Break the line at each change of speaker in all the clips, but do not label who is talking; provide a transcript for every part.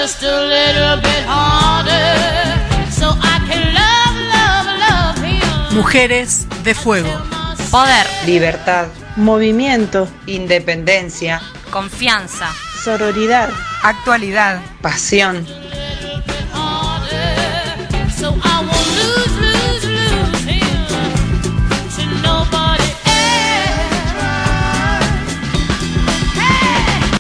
just a little bit harder, so I can love him.
Mujeres de Fuego.
Poder,
libertad,
movimiento,
independencia,
confianza,
sororidad,
Actualidad.
pasión.
So I won't lose him to nobody else. Hey!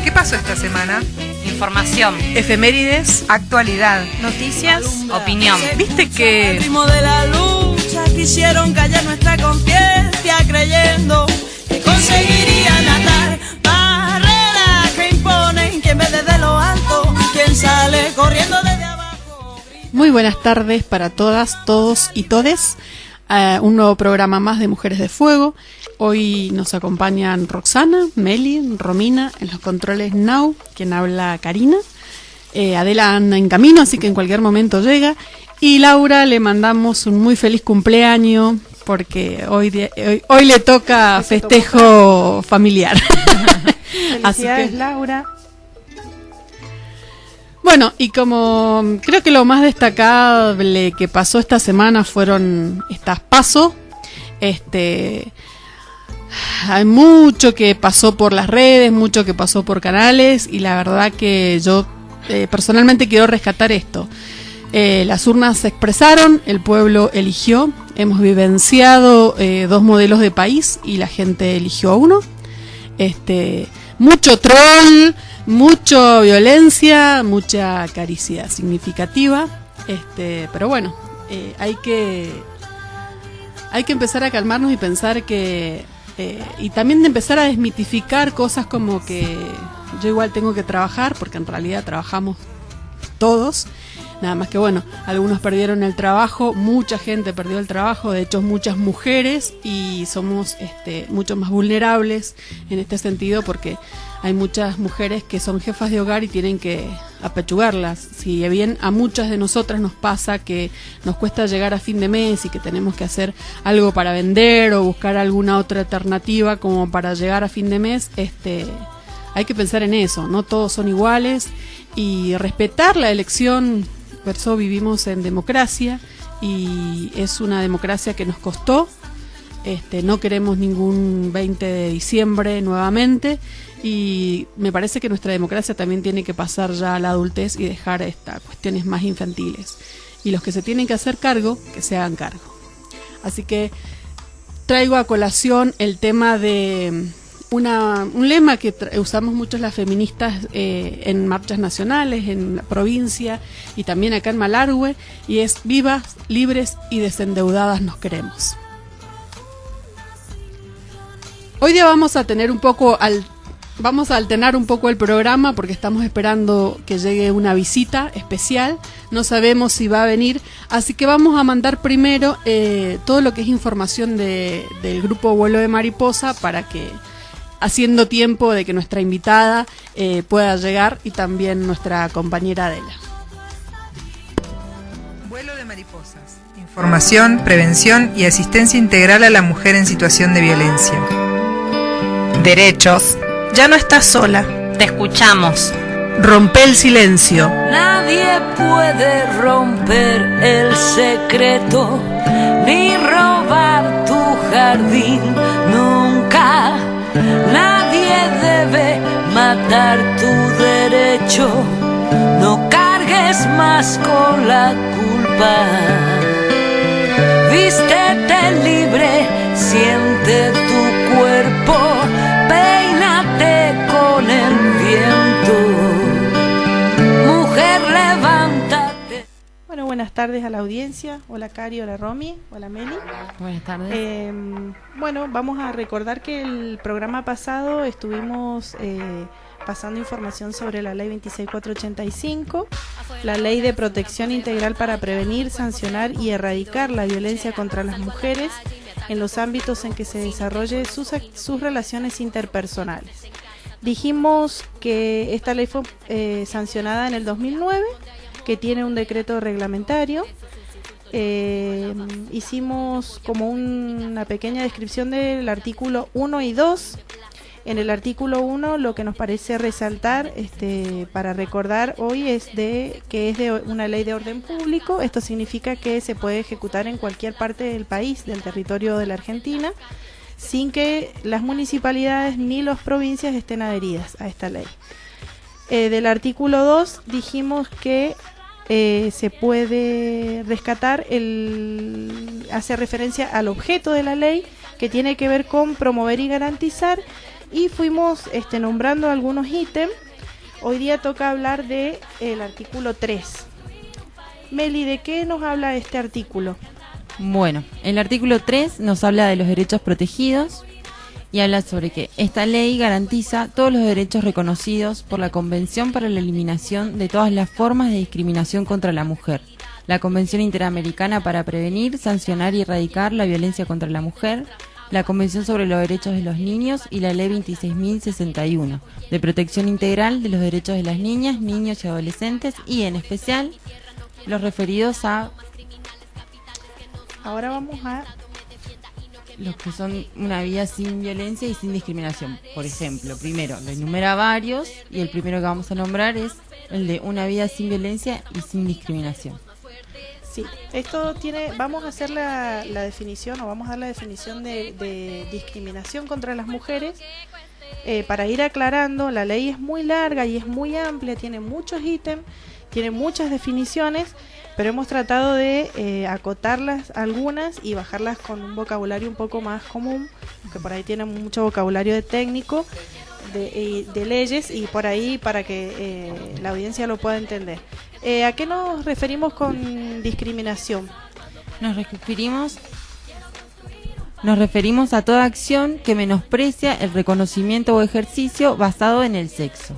¿Qué pasó esta semana?
información,
Efemérides, actualidad.
noticias, opinión.
¿Viste que
ritmo de la lucha quisieron callar nuestra conciencia creyendo que conseguirían atar barreras que imponen quien ve desde lo alto, quien sale corriendo desde abajo?
Muy buenas tardes para todas, todos y todes. Un nuevo programa más de Mujeres de Fuego. Hoy nos acompañan Roxana, Meli, Romina, en los controles Nau, quien habla Karina. Adela anda en camino, así que en cualquier momento llega. Y Laura, le mandamos un muy feliz cumpleaños, porque hoy le toca festejo familiar. Así que,
Laura.
bueno, y como creo que lo más destacable que pasó esta semana fueron estas PASO. Hay mucho que pasó por las redes, mucho que pasó por canales, y la verdad que yo personalmente quiero rescatar esto. Las urnas se expresaron, el pueblo eligió, hemos vivenciado dos modelos de país y la gente eligió a uno. Mucho troll, mucha violencia, mucha caricia significativa, pero bueno, hay que empezar a calmarnos y pensar que y también de empezar a desmitificar cosas como que yo igual tengo que trabajar, porque en realidad trabajamos todos, nada más que bueno, algunos perdieron el trabajo, mucha gente perdió el trabajo, de hecho muchas mujeres, y somos mucho más vulnerables en este sentido, porque hay muchas mujeres que son jefas de hogar y tienen que apechugarlas. Si bien a muchas de nosotras nos pasa que nos cuesta llegar a fin de mes y que tenemos que hacer algo para vender o buscar alguna otra alternativa como para llegar a fin de mes, hay que pensar en eso, no todos son iguales, y respetar la elección. Por eso vivimos en democracia, y es una democracia que nos costó. No queremos ningún 20 de diciembre nuevamente, y me parece que nuestra democracia también tiene que pasar ya a la adultez y dejar estas cuestiones más infantiles, y los que se tienen que hacer cargo, que se hagan cargo. Así que traigo a colación el tema de un lema que usamos muchos las feministas en marchas nacionales, en la provincia y también acá en Malargüe, y es: vivas, libres y desendeudadas nos queremos. Hoy día vamos a alternar un poco el programa, porque estamos esperando que llegue una visita especial. No sabemos si va a venir, así que vamos a mandar primero todo lo que es información del grupo Vuelo de Mariposa, para que, haciendo tiempo de que nuestra invitada pueda llegar, y también nuestra compañera Adela.
Vuelo de Mariposas. Información, prevención y asistencia integral a la mujer en situación de violencia.
Derechos.
Ya no estás sola.
Te escuchamos.
Rompe el silencio.
Nadie puede romper el secreto ni robar tu jardín nunca. Nadie debe matar tu derecho. No cargues más con la culpa. Vístete libre, siente tu cuerpo, peínate con el viento. Mujer, levántate.
Bueno, buenas tardes a la audiencia. Hola Cari, hola Romy, hola Meli.
Buenas tardes.
Bueno, vamos a recordar que el programa pasado estuvimos pasando información sobre la ley 26485, la ley de protección integral para prevenir, sancionar y erradicar la violencia contra las mujeres en los ámbitos en que se desarrolle sus relaciones interpersonales. Dijimos que esta ley fue sancionada en el 2009, que tiene un decreto reglamentario. Hicimos como una pequeña descripción del artículo 1 y 2. En el artículo 1 lo que nos parece resaltar para recordar hoy es que es de una ley de orden público. Esto significa que se puede ejecutar en cualquier parte del país, del territorio de la Argentina, sin que las municipalidades ni las provincias estén adheridas a esta ley. Del artículo 2 dijimos que se puede rescatar, hace referencia al objeto de la ley, que tiene que ver con promover y garantizar, y fuimos nombrando algunos ítems. Hoy día toca hablar de el artículo 3. Meli, ¿de qué nos habla este artículo?
Bueno, el artículo 3 nos habla de los derechos protegidos y habla sobre que esta ley garantiza todos los derechos reconocidos por la Convención para la Eliminación de todas las formas de discriminación contra la mujer, la Convención Interamericana para prevenir, sancionar y erradicar la violencia contra la mujer, la Convención sobre los Derechos de los Niños y la Ley 26.061 de protección integral de los derechos de las niñas, niños y adolescentes, y en especial los referidos a...
Ahora vamos a...
los que son una vida sin violencia y sin discriminación. Por ejemplo, primero, lo enumera varios, y el primero que vamos a nombrar es el de una vida sin violencia y sin discriminación.
Sí, esto tiene, vamos a hacer la definición, o vamos a dar la definición de discriminación contra las mujeres. Para ir aclarando, la ley es muy larga y es muy amplia, tiene muchos ítems, tiene muchas definiciones, pero hemos tratado de acotarlas algunas y bajarlas con un vocabulario un poco más común, que por ahí tiene mucho vocabulario de técnico, de leyes, y por ahí para que la audiencia lo pueda entender. ¿A qué nos referimos con discriminación?
Nos referimos a toda acción que menosprecia el reconocimiento o ejercicio basado en el sexo,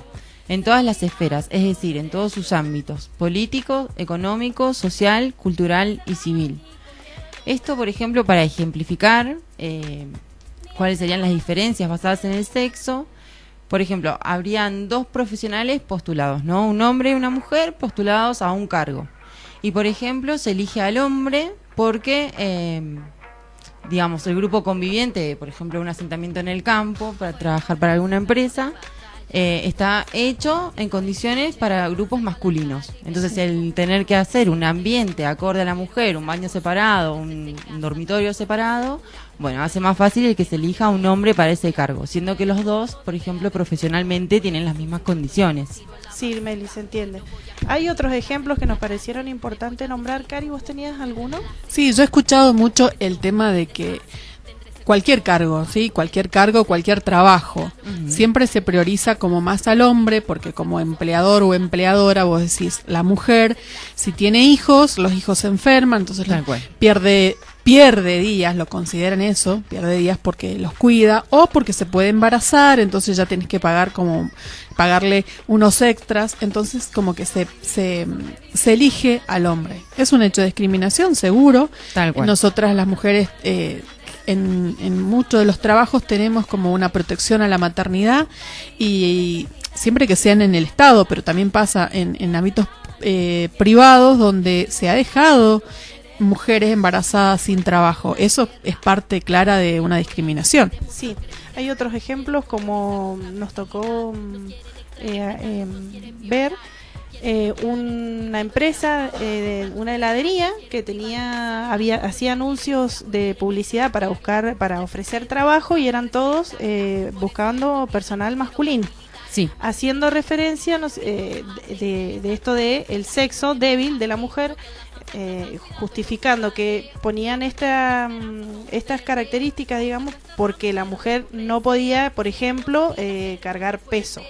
en todas las esferas, es decir, en todos sus ámbitos: político, económico, social, cultural y civil. Esto, por ejemplo, para ejemplificar cuáles serían las diferencias basadas en el sexo. Por ejemplo, habrían dos profesionales postulados, ¿no? Un hombre y una mujer postulados a un cargo. Y, por ejemplo, se elige al hombre porque, digamos, el grupo conviviente, por ejemplo, un asentamiento en el campo para trabajar para alguna empresa, está hecho en condiciones para grupos masculinos. Entonces, el tener que hacer un ambiente acorde a la mujer, un baño separado, un dormitorio separado, bueno, hace más fácil el que se elija a un hombre para ese cargo, siendo que los dos, por ejemplo, profesionalmente tienen las mismas condiciones.
Sí, Meli, se entiende. Hay otros ejemplos que nos parecieron importantes nombrar. Cari, ¿vos tenías alguno?
Sí, yo he escuchado mucho el tema de que cualquier cargo, ¿sí? Cualquier cargo, cualquier trabajo, siempre se prioriza como más al hombre, porque como empleador o empleadora, vos decís, la mujer, si tiene hijos, los hijos se enferman, entonces pierde días, lo consideran eso, pierde días porque los cuida, o porque se puede embarazar, entonces ya tenés que pagarle unos extras, entonces como que se elige al hombre. Es un hecho de discriminación, seguro.
Tal cual.
Nosotras las mujeres en muchos de los trabajos tenemos como una protección a la maternidad, y siempre que sean en el Estado, pero también pasa en ámbitos privados donde se ha dejado mujeres embarazadas sin trabajo. Eso es parte clara de una discriminación.
Sí, hay otros ejemplos como nos tocó ver una empresa, una heladería que hacía anuncios de publicidad para ofrecer trabajo, y eran todos buscando personal masculino.
Sí.
haciendo referencia de esto de el sexo débil de la mujer, justificando que ponían estas características, digamos, porque la mujer no podía, por ejemplo, cargar peso.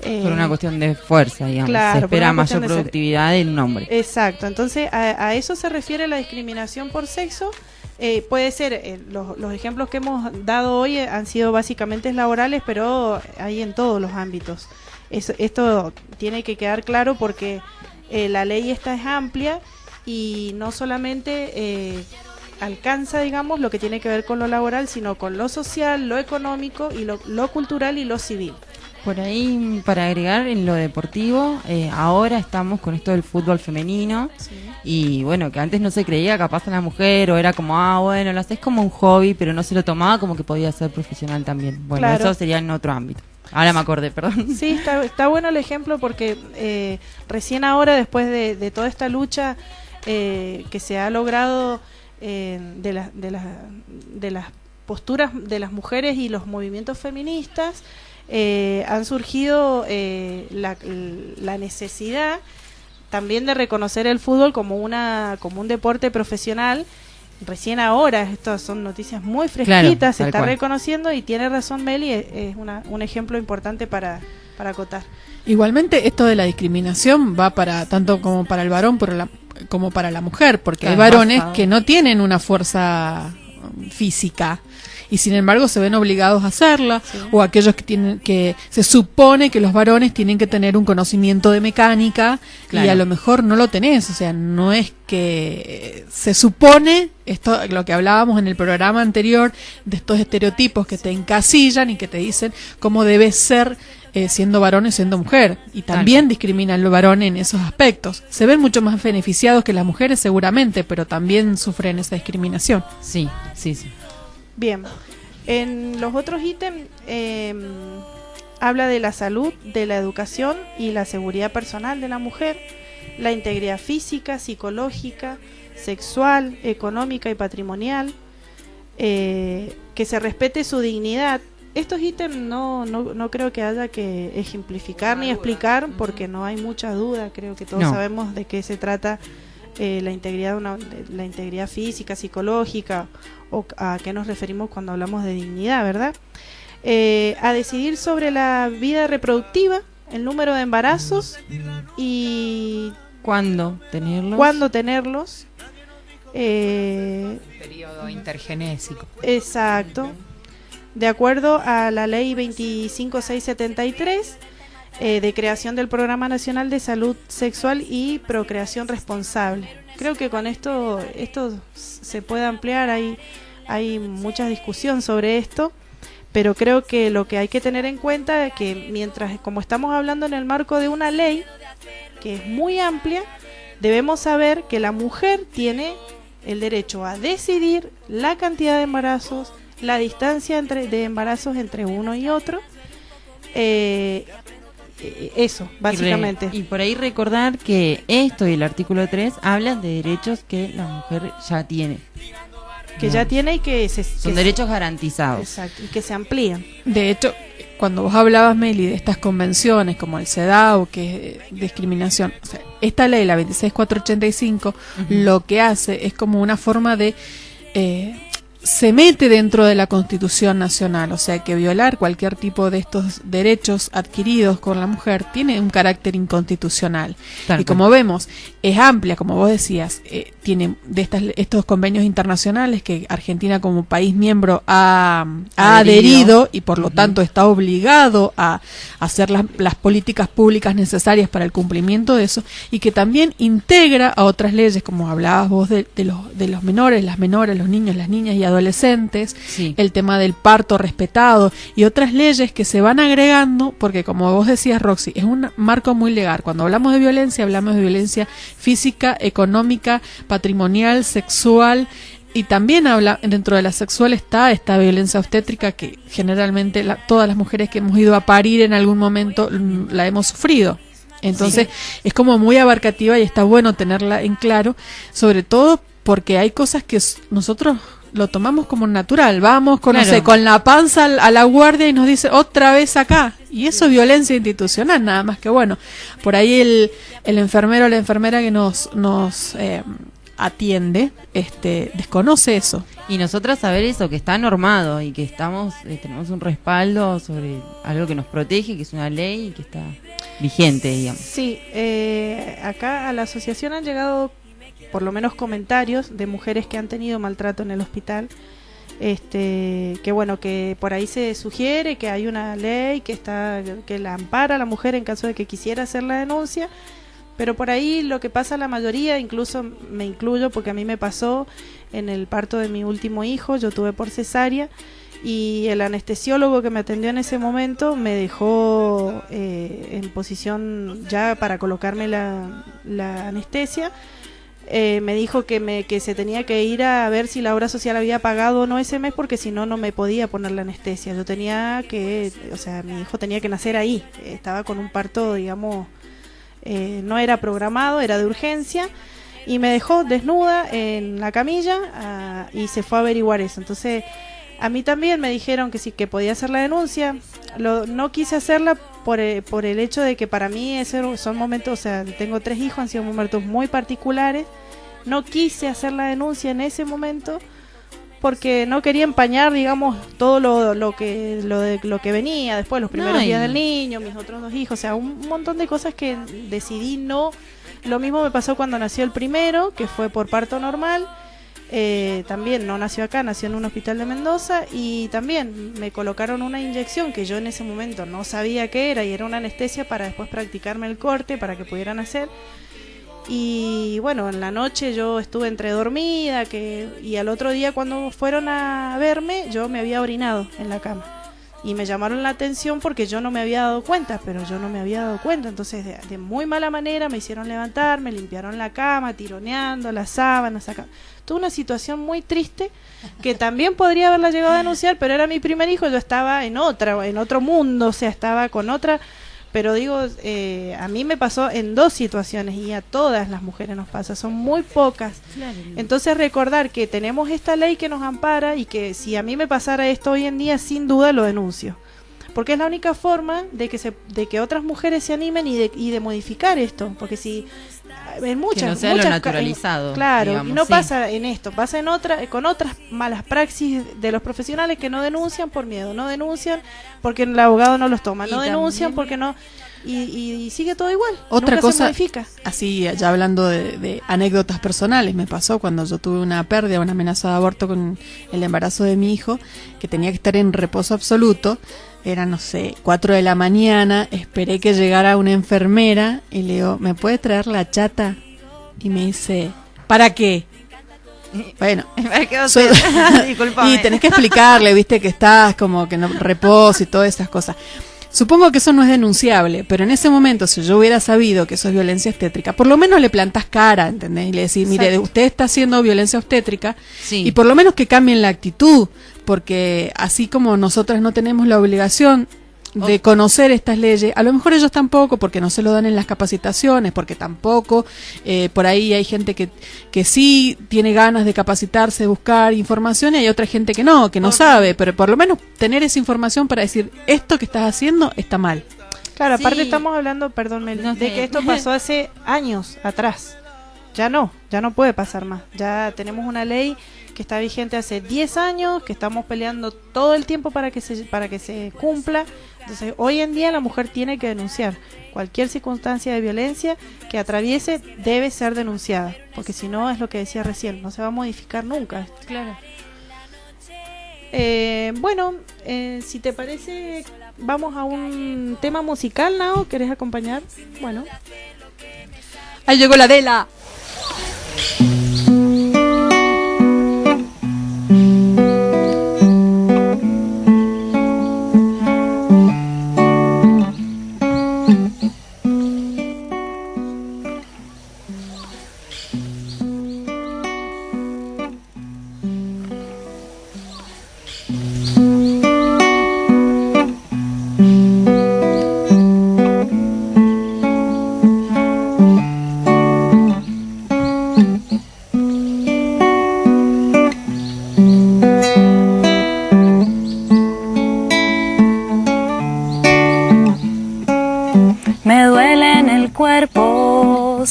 Por una cuestión de fuerza, digamos.
Claro,
se
por
espera
una cuestión
mayor
de
productividad de un hombre.
Exacto, entonces a eso se refiere la discriminación por sexo. Puede ser, los ejemplos que hemos dado hoy han sido básicamente laborales, pero hay en todos los ámbitos. Esto tiene que quedar claro porque la ley esta es amplia y no solamente alcanza, digamos, lo que tiene que ver con lo laboral, sino con lo social, lo económico y lo cultural y lo civil.
Por ahí, para agregar en lo deportivo, ahora estamos con esto del fútbol femenino.
Sí.
Y bueno, que antes no se creía capaz a la mujer, o era como, bueno, lo haces como un hobby, pero no se lo tomaba como que podía ser profesional también. Bueno,
Claro.
eso sería en otro ámbito. Ahora me acordé, perdón.
Sí, está bueno el ejemplo porque recién ahora, después de toda esta lucha que se ha logrado de las posturas de las mujeres y los movimientos feministas, han surgido la necesidad también de reconocer el fútbol como un deporte profesional. Recién ahora, estas son noticias muy fresquitas,
Claro,
se
tal
está
cual.
reconociendo y tiene razón Meli, es un ejemplo importante para acotar.
Igualmente, esto de la discriminación va para tanto como para el varón como para la mujer, porque hay
Claro,
varones
pasa.
que no tienen una fuerza física y sin embargo se ven obligados a hacerla, o aquellos que se supone que los varones tienen que tener un conocimiento de mecánica
Claro.
y a lo mejor no lo tenés, o sea, no es que se supone, esto lo que hablábamos en el programa anterior, de estos estereotipos que te encasillan y que te dicen cómo debes ser siendo varón y siendo mujer, y también discriminan al varón en esos aspectos. Se ven mucho más beneficiados que las mujeres seguramente, pero también sufren esa discriminación.
Sí.
Bien, en los otros ítems habla de la salud, de la educación y la seguridad personal de la mujer, la integridad física, psicológica, sexual, económica y patrimonial, que se respete su dignidad. Estos ítems no creo que haya que ejemplificar ni explicar porque no hay mucha duda, creo que todos sabemos de qué se trata la integridad física, psicológica, o a qué nos referimos cuando hablamos de dignidad, ¿verdad? A decidir sobre la vida reproductiva, el número de embarazos y
¿Cuándo tenerlos?
cuándo tenerlos.
Periodo intergenésico.
Exacto. De acuerdo a la ley 25673 de creación del Programa Nacional de Salud Sexual y Procreación Responsable. Creo que con esto se puede ampliar, hay mucha discusión sobre esto, pero creo que lo que hay que tener en cuenta es que como estamos hablando en el marco de una ley que es muy amplia, debemos saber que la mujer tiene el derecho a decidir la cantidad de embarazos, la distancia de embarazos entre uno y otro, eso, básicamente.
Y por ahí recordar que esto y el artículo 3 hablan de derechos que la mujer ya tiene.
Que ya tiene y que
son derechos garantizados.
Exacto, y que se amplían.
De hecho, cuando vos hablabas, Meli, de estas convenciones como el CEDAW, que es discriminación, o sea, esta ley, la 26485, lo que hace es como una forma de se mete dentro de la Constitución Nacional, o sea que violar cualquier tipo de estos derechos adquiridos con la mujer tiene un carácter inconstitucional. Y como vemos, es amplia, como vos decías, tiene de estos convenios internacionales que Argentina como país miembro ha adherido y por lo tanto está obligado a hacer las políticas públicas necesarias para el cumplimiento de eso, y que también integra a otras leyes, como hablabas vos de los menores, las menores, los niños, las niñas y adolescentes, el tema del parto respetado y otras leyes que se van agregando, porque como vos decías, Roxy, es un marco muy legal. Cuando hablamos de violencia, hablamos de violencia física, económica, patrimonial, sexual, y también dentro de la sexual está esta violencia obstétrica que generalmente todas las mujeres que hemos ido a parir en algún momento la hemos sufrido. Entonces es como muy abarcativa y está bueno tenerla en claro, sobre todo porque hay cosas que nosotros lo tomamos como natural. Vamos con,
Claro.
no sé, con la panza a la guardia y nos dice otra vez acá. Y eso es violencia institucional, nada más que bueno. Por ahí el enfermero o la enfermera que nos atiende, desconoce eso.
Y nosotras saber eso, que está normado y que estamos tenemos un respaldo sobre algo que nos protege, que es una ley y que está vigente, digamos.
Sí, acá a la asociación han llegado por lo menos comentarios de mujeres que han tenido maltrato en el hospital, que bueno, que por ahí se sugiere que hay una ley que la ampara a la mujer en caso de que quisiera hacer la denuncia, pero por ahí lo que pasa a la mayoría, incluso me incluyo porque a mí me pasó en el parto de mi último hijo, yo tuve por cesárea, y el anestesiólogo que me atendió en ese momento me dejó en posición ya para colocarme la anestesia. Me dijo que se tenía que ir a ver si la obra social había pagado o no ese mes, porque si no, no me podía poner la anestesia. Yo tenía que, o sea, mi hijo tenía que nacer ahí, estaba con un parto, digamos, no era programado, era de urgencia, y me dejó desnuda en la camilla y se fue a averiguar eso. Entonces, a mí también me dijeron que sí, que podía hacer la denuncia. No quise hacerla por el hecho de que para mí son momentos, o sea, tengo 3 hijos, han sido momentos muy particulares. No quise hacer la denuncia en ese momento porque no quería empañar, digamos, todo lo que venía después, los primeros días del niño, mis otros 2 hijos, o sea, un montón de cosas que decidí no. Lo mismo me pasó cuando nació el primero, que fue por parto normal. También no nació acá, nació en un hospital de Mendoza, y también me colocaron una inyección que yo en ese momento no sabía qué era, y era una anestesia para después practicarme el corte para que pudieran hacer. Y bueno, en la noche yo estuve entre dormida, y al otro día cuando fueron a verme yo me había orinado en la cama. Y me llamaron la atención porque yo no me había dado cuenta, pero yo no me había dado cuenta. Entonces, de muy mala manera me hicieron levantar, me limpiaron la cama, tironeando las sábanas, Tuve una situación muy triste que también podría haberla llegado a denunciar, pero era mi primer hijo, yo estaba en otro mundo, o sea, estaba con otra. Pero digo, a mí me pasó en 2 situaciones y a todas las mujeres nos pasa, son muy pocas. Claro. Entonces recordar que tenemos esta ley que nos ampara y que si a mí me pasara esto hoy en día, sin duda lo denuncio. Porque es la única forma de que otras mujeres se animen y de modificar esto. Porque si en muchas,
que no sea lo naturalizado,
claro,
digamos,
y no
sí.
Pasa en esto, pasa con otras malas praxis de los profesionales que no denuncian por miedo, no denuncian porque el abogado no los toma, no denuncian porque no, y sigue todo igual.
Otra
nunca
cosa,
se modifica.
Así ya hablando de anécdotas personales, me pasó cuando yo tuve una pérdida, una amenaza de aborto con el embarazo de mi hijo, que tenía que estar en reposo absoluto. Era, no sé, 4 de la mañana, esperé que llegara una enfermera y le digo, ¿me puede traer la chata? Y me dice, ¿para qué? Bueno, y tenés que explicarle, viste, que estás como que no reposo y todas esas cosas. Supongo que eso no es denunciable, pero en ese momento, si yo hubiera sabido que eso es violencia obstétrica, por lo menos le plantás cara, ¿entendés? Y le decís, mire, usted está haciendo violencia obstétrica,
sí.
Y por lo menos que cambien la actitud, porque así como nosotras no tenemos la obligación de conocer estas leyes, a lo mejor ellos tampoco, porque no se lo dan en las capacitaciones, porque tampoco, por ahí hay gente que sí tiene ganas de capacitarse, buscar información, y hay otra gente que no sabe, pero por lo menos tener esa información para decir, esto que estás haciendo está mal.
Claro, aparte
Sí.
estamos hablando, perdón, Meli,
No
de
sé.
que esto pasó hace años atrás. Ya no puede pasar más. Ya tenemos una ley que está vigente hace 10 años, que estamos peleando todo el tiempo para que se cumpla. Entonces, hoy en día la mujer tiene que denunciar. Cualquier circunstancia de violencia que atraviese debe ser denunciada, porque si no, es lo que decía recién, no se va a modificar nunca.
Claro.
Bueno, si te parece, vamos a un tema musical, Nao. ¿Querés acompañar? Bueno.
Ahí llegó la Adela.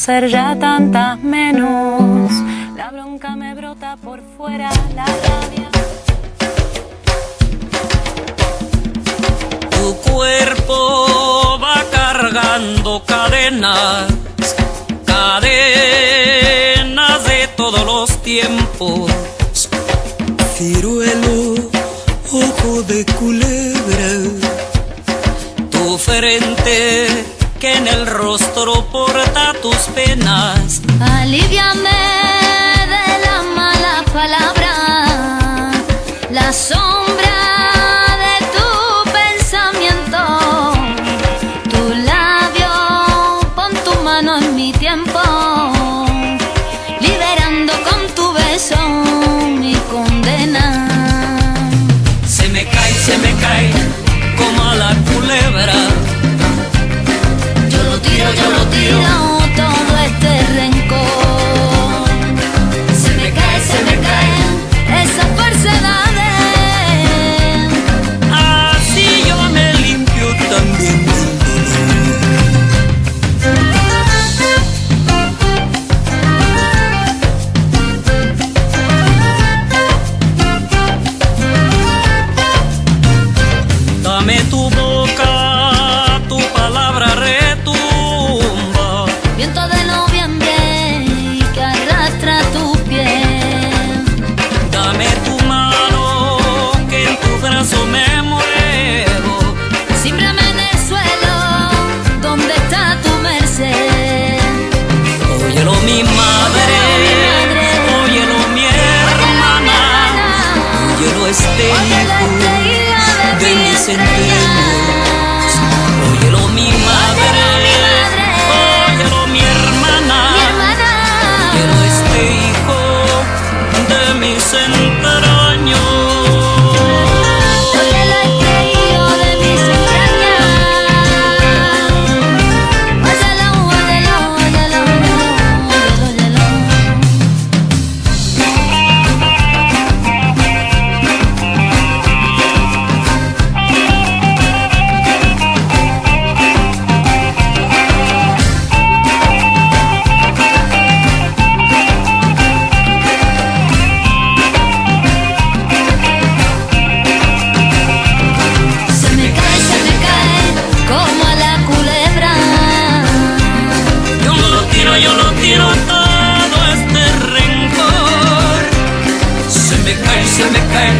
ser ya tantas menos. La bronca me brota por fuera, la rabia.
Tu cuerpo va cargando cadenas, cadenas de todos los tiempos. Ciruelo, ojo de culebra, tu frente que en el rostro porta tus penas.
Aliviame de la mala palabra, la sombra de tu pensamiento. Tu labio, pon tu mano en mi tiempo, liberando con tu beso mi condena.
Se me cae como a la culebra.
Yo lo tiro todo este rencor. Se me caen esas falsedades.
Así yo me limpio también del dolor. Dame tu boca, tu palabra retumba.
Viento de noviembre que arrastra tu piel.
Dame tu mano que en tu brazo me muevo.
Símbrame en el suelo donde está tu merced.
Óyelo mi madre, óyelo mi hermana, óyelo este hijo de mis entrañas. Óyelo mi madre, óyelo mi hermana, óyelo este hijo de mis entrañas.
Óyelo este hijo de mis entrañas. Óyelo, óyelo, óyelo, óyelo. Se me cae como a la culebra.
Yo lo tiro todo este rencor. Se me caen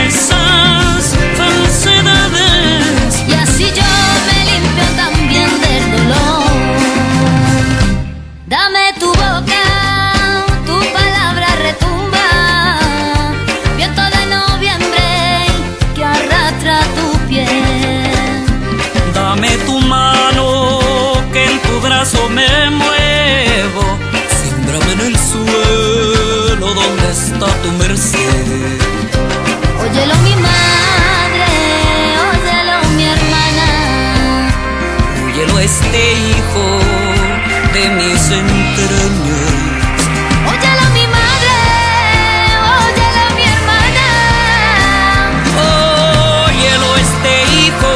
esas falsedades.
Y así yo me limpio también del dolor. Dame tu boca, tu palabra retumba. Viento de noviembre que arrastra tu piel.
Dame tu mano que en tu brazo me muevo. Símbrame en el suelo donde está tu merced.
Óyelo mi madre, óyelo mi hermana.
Óyelo este hijo de mis entrañas.
Óyelo mi madre, óyelo mi hermana.
Óyelo este hijo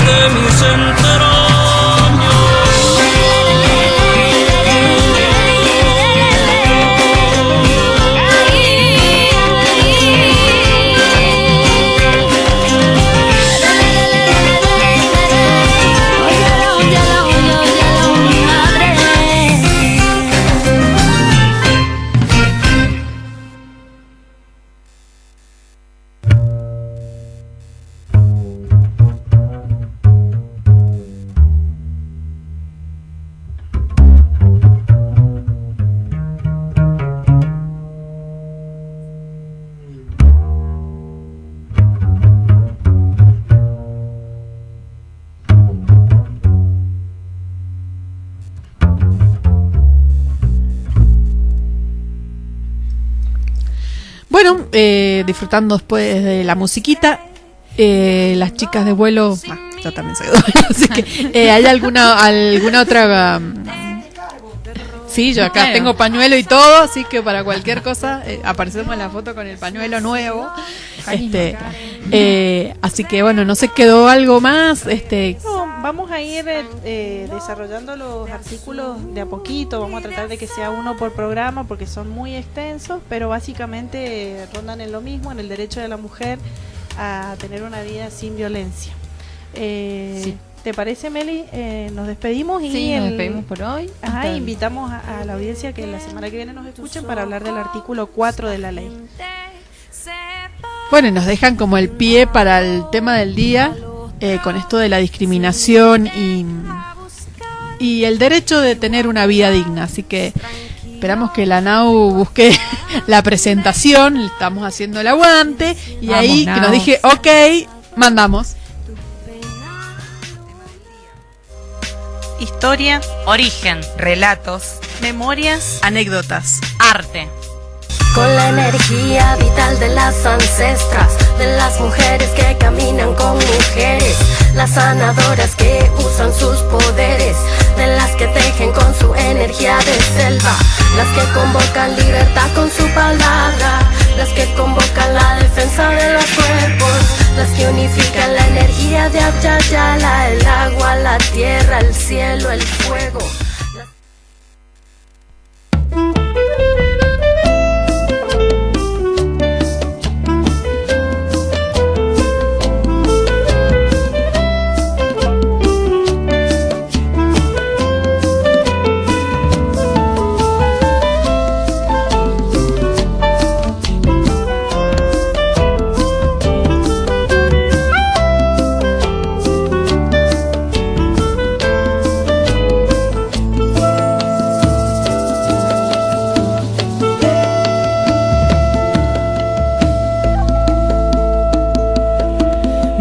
de mis entrañas.
Bueno, disfrutando después de la musiquita, las chicas de vuelo, yo también soy de vuelo, así que ¿hay alguna otra? Sí, yo acá tengo pañuelo y todo, así que para cualquier cosa aparecemos en la foto con el pañuelo nuevo. Así que bueno, no sé, quedó algo más.
vamos a ir desarrollando los artículos de a poquito, vamos a tratar de que sea uno por programa porque son muy extensos, pero básicamente rondan en lo mismo, en el derecho de la mujer a tener una vida sin violencia.
Sí.
¿Te parece, Meli? Nos despedimos y
Sí, nos despedimos por hoy.
invitamos a la audiencia que la semana que viene nos escuchen para hablar del artículo 4 de la ley.
Bueno, y nos dejan como el pie para el tema del día, con esto de la discriminación y el derecho de tener una vida digna. Así que esperamos que la NAU busque la presentación, le estamos haciendo el aguante, y
Vamos,
ahí
NAU.
que nos dije, ok, mandamos.
Historia, origen,
Relatos,
memorias,
anécdotas,
arte.
Con la energía vital de las ancestras, de las mujeres que caminan con mujeres, las sanadoras que usan sus poderes, de las que tejen con su energía de selva, las que convocan libertad con su palabra, las que convocan la defensa de los cuerpos, las que unifican la energía de Abya-Yala, el agua, la tierra, el cielo, el fuego.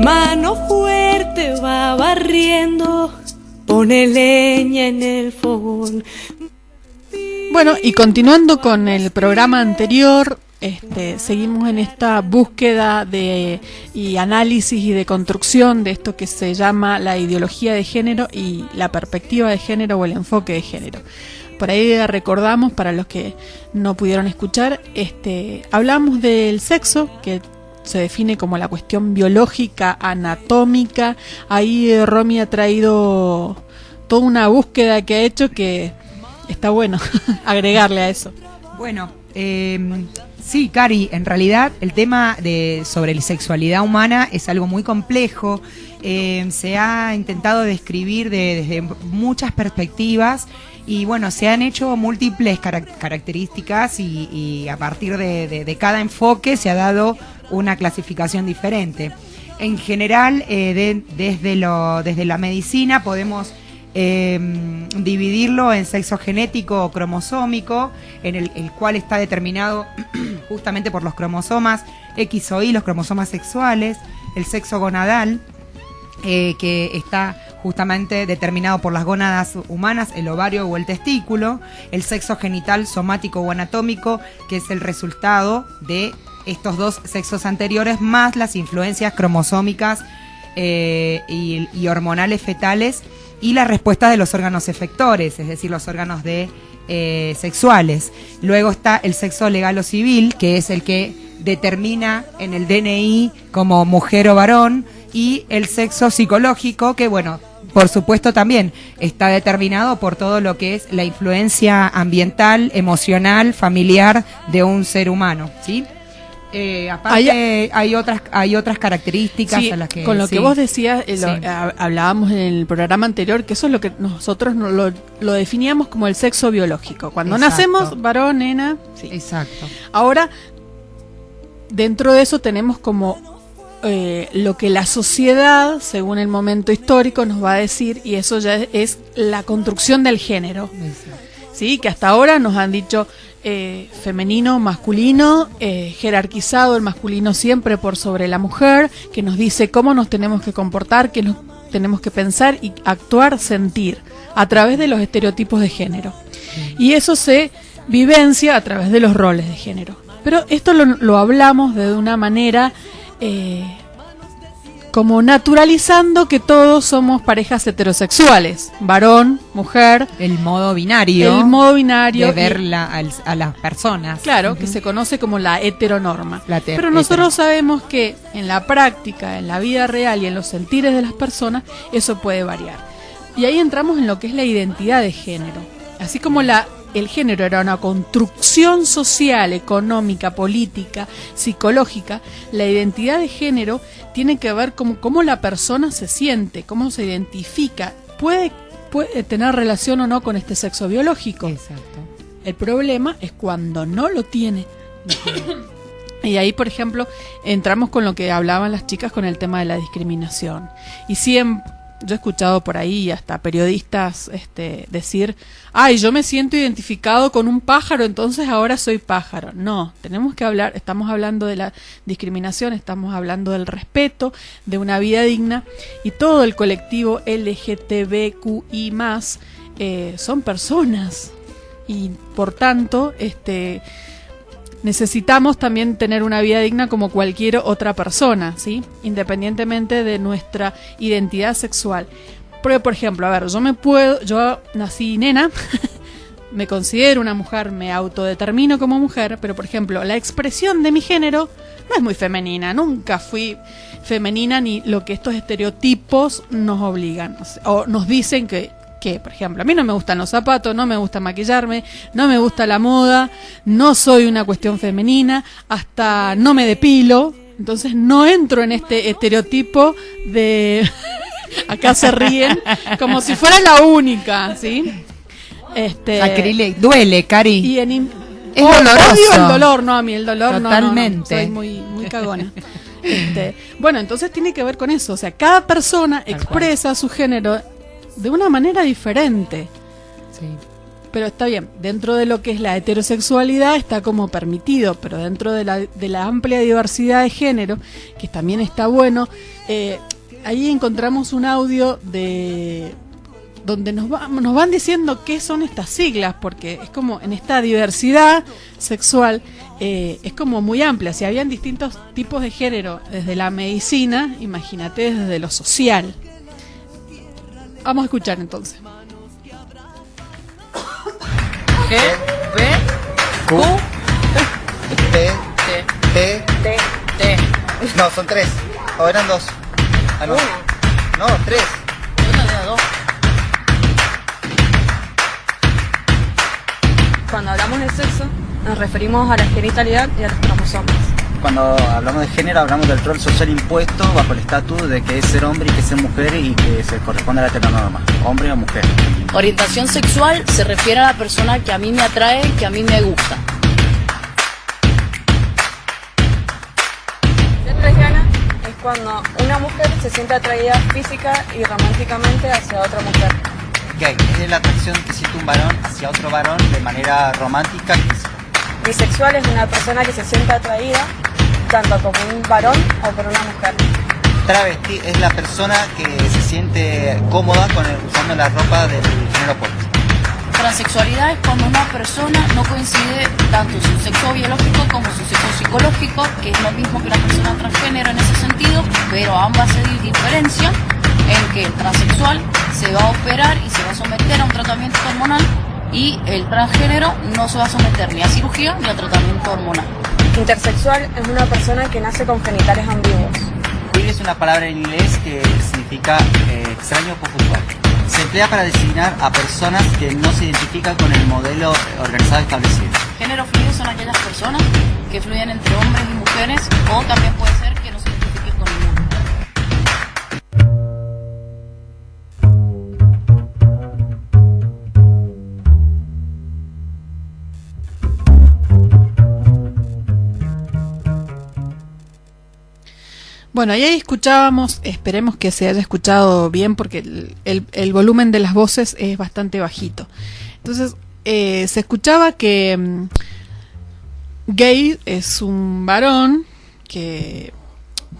Mano fuerte va barriendo, pone leña en el fogón.
Bueno, y continuando con el programa anterior, seguimos en esta búsqueda y análisis y de construcción de esto que se llama la ideología de género y la perspectiva de género o el enfoque de género. Por ahí recordamos, para los que no pudieron escuchar, hablamos del sexo, que se define como la cuestión biológica, anatómica. Ahí Romy ha traído toda una búsqueda que ha hecho que está bueno agregarle a eso.
Bueno, sí, Cari, en realidad el tema sobre la sexualidad humana es algo muy complejo. Se ha intentado describir desde muchas perspectivas y bueno, se han hecho múltiples características y a partir de cada enfoque se ha dado una clasificación diferente. En general, desde la medicina podemos dividirlo en sexo genético o cromosómico, en el cual está determinado justamente por los cromosomas X o Y, los cromosomas sexuales, el sexo gonadal, que está justamente determinado por las gónadas humanas, el ovario o el testículo, el sexo genital somático o anatómico, que es el resultado de estos dos sexos anteriores, más las influencias cromosómicas y hormonales fetales, y la respuesta de los órganos efectores, es decir, los órganos sexuales. Luego está el sexo legal o civil, que es el que determina en el DNI como mujer o varón, y el sexo psicológico, que bueno, por supuesto también está determinado por todo lo que es la influencia ambiental, emocional, familiar de un ser humano, ¿sí? Aparte hay otras características,
sí,
a las que
con lo
sí,
que vos decías,
sí,
hablábamos en el programa anterior, que eso es lo que nosotros lo definíamos como el sexo biológico. Cuando
exacto,
nacemos, varón, nena, sí.
Exacto.
Ahora, dentro de eso tenemos como lo que la sociedad, según el momento histórico, nos va a decir, y eso ya es la construcción del género.
Exacto.
Sí, que hasta ahora nos han dicho femenino, masculino, jerarquizado el masculino siempre por sobre la mujer, que nos dice cómo nos tenemos que comportar, que nos tenemos que pensar y actuar, sentir, a través de los estereotipos de género. Y eso se vivencia a través de los roles de género. Pero esto lo hablamos de una manera como naturalizando que todos somos parejas heterosexuales, varón, mujer.
El modo binario.
De
ver a las personas.
Claro, que se conoce como la heteronorma. Pero nosotros sabemos que en la práctica, en la vida real y en los sentires de las personas, eso puede variar. Y ahí entramos en lo que es la identidad de género. Así como el género era una construcción social, económica, política, psicológica, la identidad de género tiene que ver con cómo la persona se siente, cómo se identifica. Puede tener relación o no con este sexo biológico.
Exacto.
El problema es cuando no lo tiene. Y ahí, por ejemplo, entramos con lo que hablaban las chicas con el tema de la discriminación. Y siempre, yo he escuchado por ahí hasta periodistas decir, ay, yo me siento identificado con un pájaro, entonces ahora soy pájaro. No, tenemos que hablar, estamos hablando de la discriminación, estamos hablando del respeto, de una vida digna, y todo el colectivo LGTBQI+, son personas, y por tanto, necesitamos también tener una vida digna como cualquier otra persona, ¿sí? Independientemente de nuestra identidad sexual. Porque, por ejemplo, a ver, yo nací nena, me considero una mujer, me autodetermino como mujer, pero, por ejemplo, la expresión de mi género no es muy femenina, nunca fui femenina ni lo que estos estereotipos nos obligan, o nos dicen que, por ejemplo, a mí no me gustan los zapatos, no me gusta maquillarme, no me gusta la moda, no soy una cuestión femenina, hasta no me depilo, entonces no entro en este estereotipo de... Acá se ríen, como si fuera la única, ¿sí?
Acrílico, duele, Cari.
Y es
doloroso.
Odio el dolor, no, a mí el dolor
totalmente.
No, soy muy cagona. Bueno, entonces tiene que ver con eso, o sea, cada persona expresa su género de una manera diferente.
Sí.
Pero está bien, dentro de lo que es la heterosexualidad está como permitido, pero dentro de la amplia diversidad de género, que también está bueno, ahí encontramos un audio donde nos van diciendo qué son estas siglas, porque es como en esta diversidad sexual es como muy amplia. Si habían distintos tipos de género desde la medicina, imagínate desde lo social. Vamos a escuchar entonces.
G, B, Q, T, T, T, T. No, son 3. ¿O eran 2? Ah, no. No, 3.
Cuando hablamos de sexo, nos referimos a la genitalidad y a los cromosomas.
Cuando hablamos de género, hablamos del rol social impuesto bajo el estatus de que es ser hombre y que es ser mujer y que se corresponde a la heteronorma, hombre o mujer.
Orientación sexual se refiere a la persona que a mí me atrae, que a mí me gusta.
Ser lesbiana es cuando una mujer se siente atraída física y románticamente hacia otra mujer.
Gay es la atracción que siente un varón hacia otro varón de manera romántica y física.
Bisexual es una persona que se siente atraída tanto como un varón o por una mujer.
Travesti es la persona que se siente cómoda usando la ropa del género opuesto.
Transexualidad es cuando una persona no coincide tanto su sexo biológico como su sexo psicológico, que es lo mismo que una persona transgénero en ese sentido, pero ambas se diferencian en que el transexual se va a operar y se va a someter a un tratamiento hormonal, y el transgénero no se va a someter ni a cirugía ni a tratamiento hormonal.
Intersexual es una persona que nace con genitales ambiguos.
Queer es una palabra en inglés que significa extraño o poco usual. Se emplea para designar a personas que no se identifican con el modelo organizado establecido.
Género fluido son aquellas personas que fluyen entre hombres y mujeres, o también puede ser que no se identifiquen con ninguno.
Bueno, y ahí escuchábamos, esperemos que se haya escuchado bien porque el volumen de las voces es bastante bajito. Entonces, se escuchaba que gay es un varón que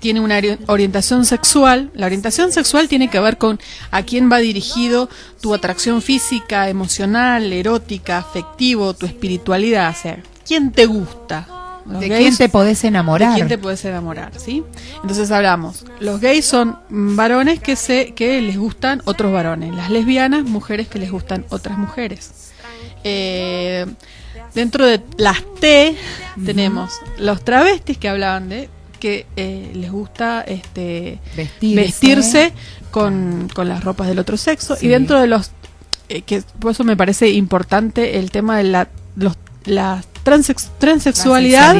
tiene una orientación sexual. La orientación sexual tiene que ver con a quién va dirigido tu atracción física, emocional, erótica, afectivo, tu espiritualidad, o sea, quién te gusta. Los
¿De
gays,
quién te podés enamorar?
¿De quién te podés enamorar? ¿Sí? Entonces hablamos, los gays son varones que les gustan otros varones, las lesbianas, mujeres que les gustan otras mujeres. Dentro de las T tenemos los travestis que hablaban de que les gusta vestirse con las ropas del otro sexo, sí. Y dentro de los que por eso me parece importante el tema de la transexualidad,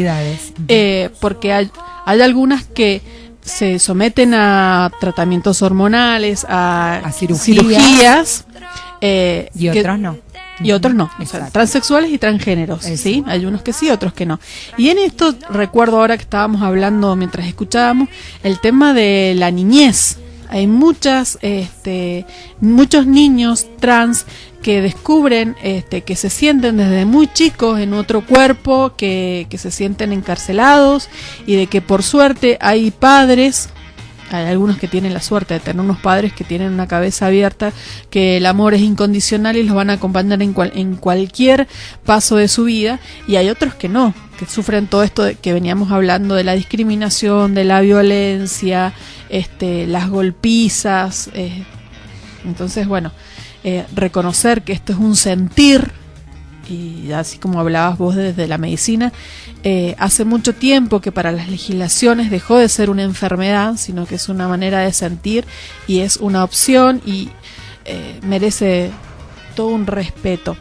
porque hay algunas que se someten a tratamientos hormonales, a cirugías
y otros no.
Y otros no, o sea, transexuales y transgéneros, ¿sí? Hay unos que sí, otros que no. Y en esto recuerdo ahora que estábamos hablando mientras escuchábamos el tema de la niñez. Hay muchos niños trans que descubren que se sienten desde muy chicos en otro cuerpo, que se sienten encarcelados y de que por suerte hay padres. Hay algunos que tienen la suerte de tener unos padres que tienen una cabeza abierta, que el amor es incondicional y los van a acompañar en cualquier paso de su vida, y hay otros que no, que sufren todo esto que veníamos hablando de la discriminación, de la violencia, las golpizas. Entonces, bueno, reconocer que esto es un sentir, y así como hablabas vos desde la medicina, hace mucho tiempo que para las legislaciones dejó de ser una enfermedad, sino que es una manera de sentir y es una opción y merece todo un respeto.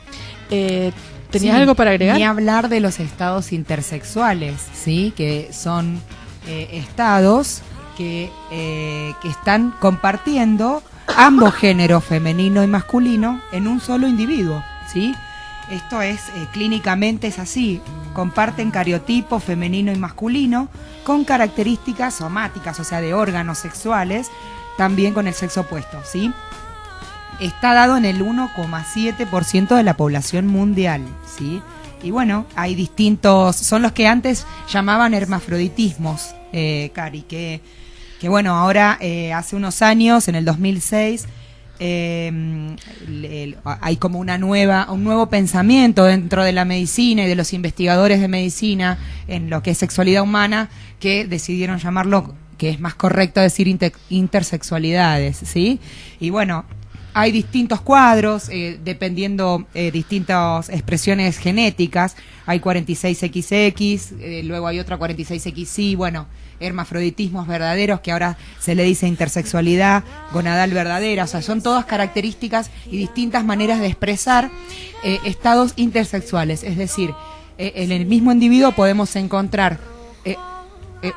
¿Tenías algo para agregar?
Ni hablar de los estados intersexuales, ¿sí? Que son estados que están compartiendo ambos géneros, femenino y masculino, en un solo individuo, ¿sí? Esto es, clínicamente es así, comparten cariotipo femenino y masculino con características somáticas, o sea, de órganos sexuales, también con el sexo opuesto, ¿sí? Está dado en el 1,7% de la población mundial, ¿sí? Y bueno, hay distintos, son los que antes llamaban hermafroditismos, Cari, que bueno, ahora hace unos años, en el 2006, hay como un nuevo pensamiento dentro de la medicina y de los investigadores de medicina en lo que es sexualidad humana, que decidieron llamarlo, que es más correcto decir intersexualidades, ¿sí? Y bueno, hay distintos cuadros, dependiendo distintas expresiones genéticas. Hay 46XX, luego hay otra 46XY, bueno, hermafroditismos verdaderos, que ahora se le dice intersexualidad gonadal verdadera. O sea, son todas características y distintas maneras de expresar estados intersexuales. Es decir, en el mismo individuo podemos encontrar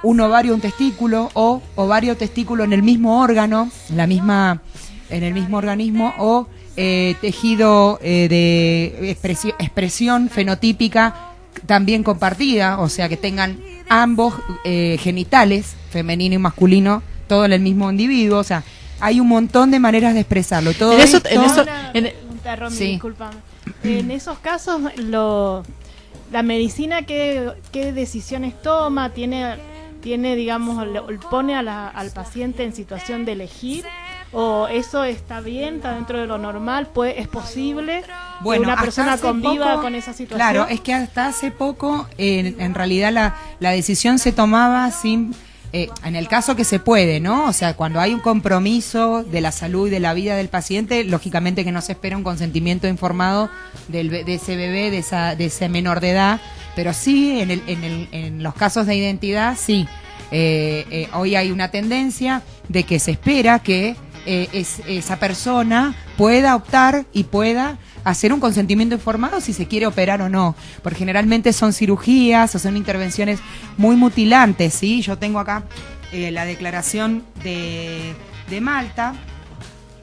un ovario, un testículo, o ovario, testículo en el mismo órgano, en el mismo organismo, o tejido de expresión fenotípica también compartida, o sea, que tengan ambos genitales, femenino y masculino, todo en el mismo individuo. O sea, hay un montón de maneras de expresarlo. Todo
discúlpame. En esos casos, la medicina, ¿qué decisiones toma? ¿Tiene digamos, pone al paciente en situación de elegir? ¿O eso está bien, está dentro de lo normal? ¿Es posible que una persona conviva con esa situación?
Claro, es que hasta hace poco, en realidad, la decisión se tomaba sin... en el caso que se puede, ¿no? O sea, cuando hay un compromiso de la salud y de la vida del paciente, lógicamente que no se espera un consentimiento informado de ese bebé, de ese menor de edad, pero sí, en los casos de identidad, sí. Hoy hay una tendencia de que se espera que esa persona pueda optar y pueda hacer un consentimiento informado si se quiere operar o no, porque generalmente son cirugías o son intervenciones muy mutilantes, ¿sí? Yo tengo acá la declaración de Malta,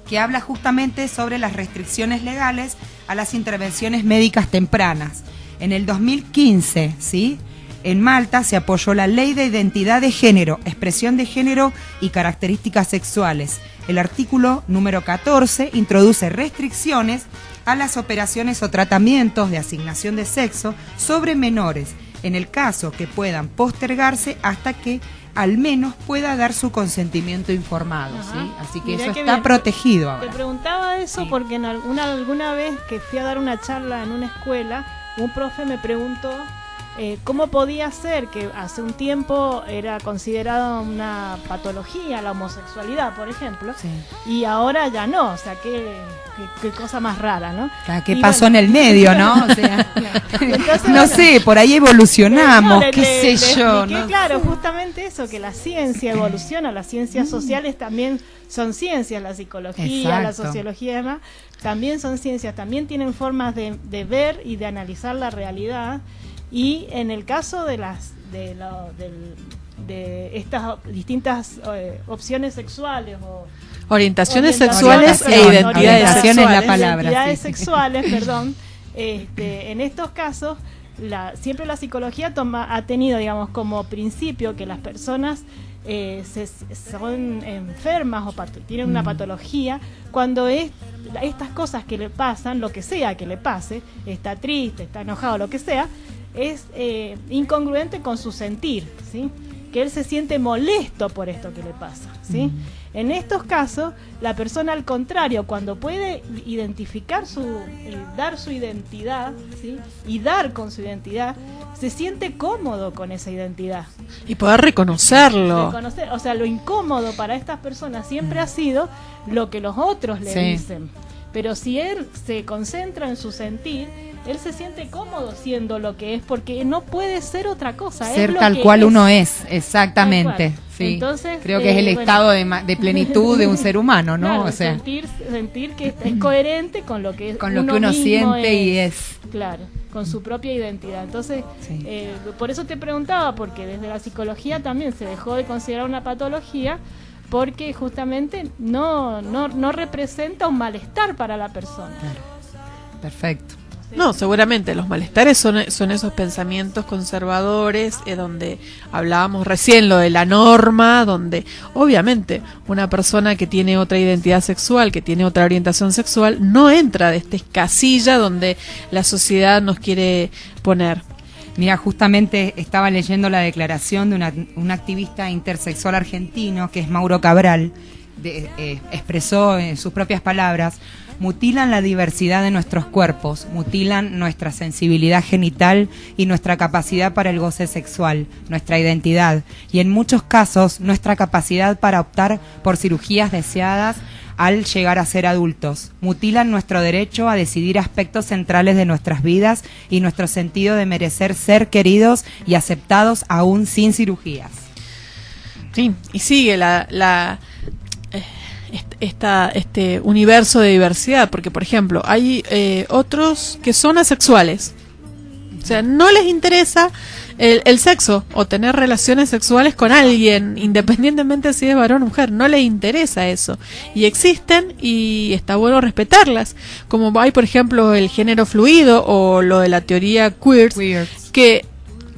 que habla justamente sobre las restricciones legales a las intervenciones médicas tempranas. En el 2015, ¿sí?, en Malta se apoyó la Ley de Identidad de Género, Expresión de Género y Características Sexuales. El artículo número 14 introduce restricciones a las operaciones o tratamientos de asignación de sexo sobre menores, en el caso que puedan postergarse hasta que al menos pueda dar su consentimiento informado, ¿sí? Así que eso está protegido ahora.
Te preguntaba eso porque alguna vez que fui a dar una charla en una escuela, un profe me preguntó
¿cómo podía ser que hace un tiempo era considerada una patología la homosexualidad, por ejemplo, y ahora ya no? O sea, qué cosa más rara, ¿no?
¿Qué
Y
pasó
bueno,
en el medio, no? O sea,
entonces,
no
bueno,
sé, por ahí evolucionamos,
no,
qué sé yo.
expliqué,
¿no?
claro, justamente eso, que la ciencia evoluciona, las ciencias sociales también son ciencias, la psicología, la
Exacto.
sociología y demás, también son ciencias, también tienen formas de ver y de analizar la realidad. Y en el caso de de estas distintas opciones sexuales o
Orientaciones sexuales e identidades sexuales.
La palabra,
identidades
sí.
sexuales, perdón. En estos casos, siempre la psicología ha tenido, digamos, como principio que las personas son enfermas o tienen una patología cuando estas cosas que le pasan, lo que sea que le pase, está triste, está enojado, lo que sea, es incongruente con su sentir, ¿sí? Que él se siente molesto por esto que le pasa, ¿sí? En estos casos, la persona al contrario, cuando puede identificar dar su identidad, ¿sí? Y dar con su identidad, se siente cómodo con esa identidad.
Y poder reconocerlo.
O sea, lo incómodo para estas personas siempre ha sido lo que los otros le dicen. Pero si él se concentra en su sentir, él se siente cómodo siendo lo que es, porque no puede ser otra cosa.
Ser
es lo
tal
que
cual
es.
uno es, exactamente. Sí.
Entonces,
creo que es el estado de plenitud de un ser humano, ¿no?
Claro,
o sea,
sentir que es coherente con lo que
con lo que uno
mismo
siente y es.
Claro, con su propia identidad. Entonces, por eso te preguntaba, porque desde la psicología también se dejó de considerar una patología, porque justamente no representa un malestar para la persona.
Claro. Perfecto.
No, seguramente los malestares son esos pensamientos conservadores, donde hablábamos recién lo de la norma, donde obviamente una persona que tiene otra identidad sexual, que tiene otra orientación sexual, no entra de esta casilla donde la sociedad nos quiere poner.
Mira, justamente estaba leyendo la declaración de un activista intersexual argentino, que es Mauro Cabral, expresó en sus propias palabras: mutilan la diversidad de nuestros cuerpos, mutilan nuestra sensibilidad genital y nuestra capacidad para el goce sexual, nuestra identidad y en muchos casos nuestra capacidad para optar por cirugías deseadas al llegar a ser adultos. Mutilan nuestro derecho a decidir aspectos centrales de nuestras vidas y nuestro sentido de merecer ser queridos y aceptados aún sin cirugías.
Sí, y sigue este universo de diversidad, porque por ejemplo hay otros que son asexuales, o sea, no les interesa el sexo o tener relaciones sexuales con alguien, independientemente si es varón o mujer, no les interesa eso, y existen y está bueno respetarlas, como hay por ejemplo el género fluido o lo de la teoría queer. Que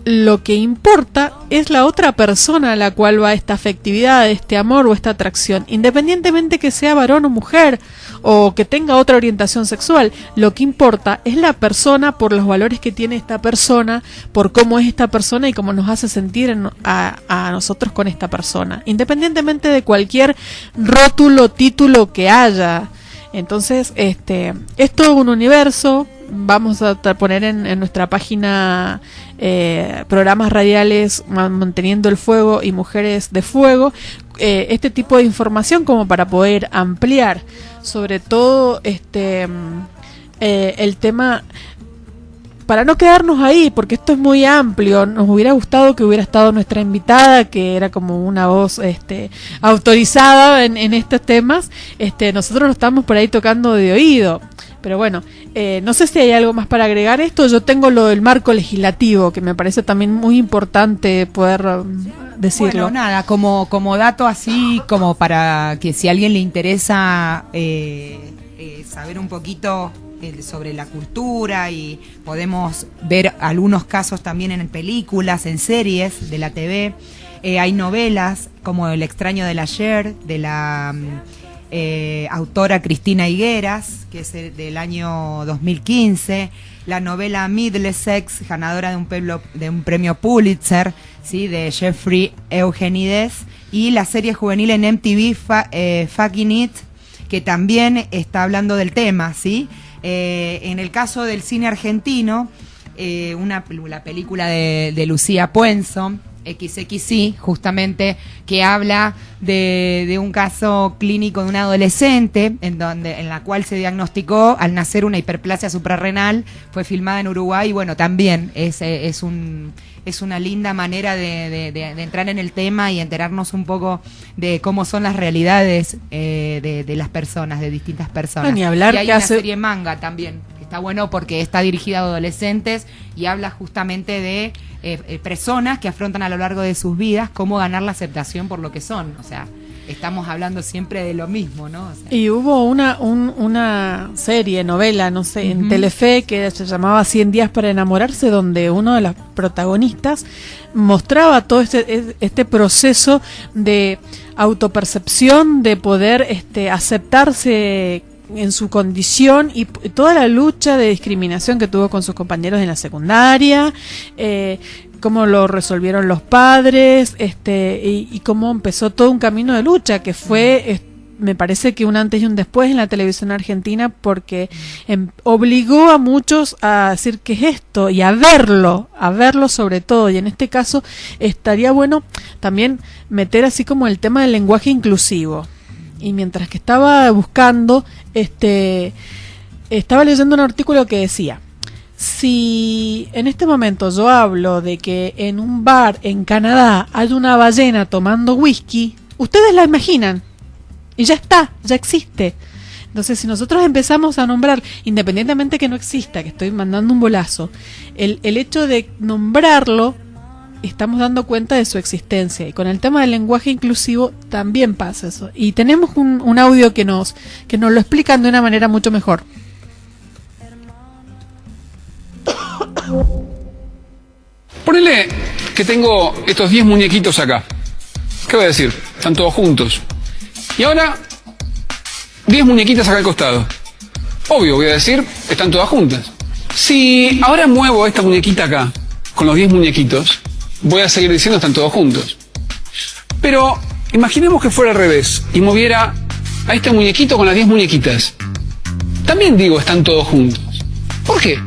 lo que importa es la otra persona a la cual va esta afectividad, este amor o esta atracción, independientemente que sea varón o mujer o que tenga otra orientación sexual. Lo que importa es la persona, por los valores que tiene esta persona, por cómo es esta persona y cómo nos hace sentir a nosotros con esta persona, independientemente de cualquier rótulo, título que haya. Entonces, es todo un universo. Vamos a poner en nuestra página programas radiales Manteniendo el Fuego y Mujeres de Fuego, este tipo de información como para poder ampliar sobre todo el tema, para no quedarnos ahí, porque esto es muy amplio. Nos hubiera gustado que hubiera estado nuestra invitada, que era como una voz autorizada en estos temas. Nosotros lo estamos por ahí tocando de oído. Pero bueno, no sé si hay algo más para agregar esto. Yo tengo lo del marco legislativo, que me parece también muy importante poder decirlo.
Bueno, nada, como dato así, como para que si a alguien le interesa saber un poquito sobre la cultura, y podemos ver algunos casos también en películas, en series de la TV. Hay novelas como El extraño del ayer, de la autora Cristina Higueras, que es del año 2015, la novela Middlesex, ganadora de un premio Pulitzer, ¿sí?, de Jeffrey Eugenides, y la serie juvenil en MTV Fucking It, que también está hablando del tema, ¿sí? En el caso del cine argentino,
la película de Lucía Puenzo, XXI, justamente, que habla de un caso clínico de un adolescente en la cual se diagnosticó al nacer una hiperplasia suprarrenal. Fue filmada en Uruguay y bueno, también es una linda manera de entrar en el tema y enterarnos un poco de cómo son las realidades de las personas, de distintas personas.
No, ni hablar
y hay
que
una
hace...
serie manga también, que está bueno porque está dirigida a adolescentes y habla justamente de personas que afrontan a lo largo de sus vidas cómo ganar la aceptación por lo que son. O sea, estamos hablando siempre de lo mismo, ¿no? O sea,
y hubo una serie, novela, no sé, en Telefe que se llamaba 100 días para enamorarse, donde uno de los protagonistas mostraba todo este proceso de autopercepción, de poder aceptarse en su condición y toda la lucha de discriminación que tuvo con sus compañeros en la secundaria, cómo lo resolvieron los padres, y cómo empezó todo un camino de lucha que fue, me parece que un antes y un después en la televisión argentina, porque obligó a muchos a decir qué es esto y a verlo sobre todo. Y en este caso estaría bueno también meter así como el tema del lenguaje inclusivo. Y mientras que estaba buscando, estaba leyendo un artículo que decía: si en este momento yo hablo de que en un bar en Canadá hay una ballena tomando whisky, ustedes la imaginan y ya está, ya existe. Entonces, si nosotros empezamos a nombrar, independientemente que no exista, que estoy mandando un bolazo, el hecho de nombrarlo, estamos dando cuenta de su existencia. Y con el tema del lenguaje inclusivo también pasa eso. Y tenemos un audio que nos lo explican de una manera mucho mejor.
Ponele que tengo estos 10 muñequitos acá. ¿Qué voy a decir? Están todos juntos. Y ahora, 10 muñequitas acá al costado. Obvio, voy a decir, están todas juntas. Si ahora muevo esta muñequita acá, con los 10 muñequitos, voy a seguir diciendo están todos juntos. Pero imaginemos que fuera al revés y moviera a este muñequito con las 10 muñequitas. También digo están todos juntos. ¿Por qué?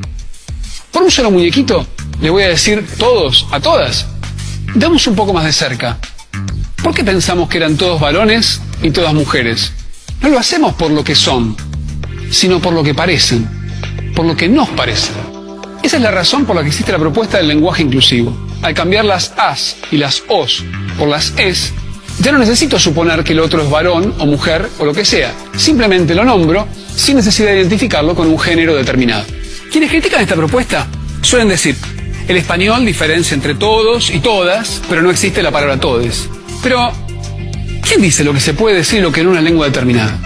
Por un solo muñequito le voy a decir todos a todas. Damos un poco más de cerca. ¿Por qué pensamos que eran todos varones y todas mujeres? No lo hacemos por lo que son, sino por lo que parecen, por lo que nos parecen. Esa es la razón por la que existe la propuesta del lenguaje inclusivo. Al cambiar las as y las os por las es, ya no necesito suponer que el otro es varón o mujer o lo que sea. Simplemente lo nombro sin necesidad de identificarlo con un género determinado. Quienes critican esta propuesta suelen decir: el español diferencia entre todos y todas, pero no existe la palabra todes. Pero, ¿quién dice lo que se puede decir y lo que no en una lengua determinada?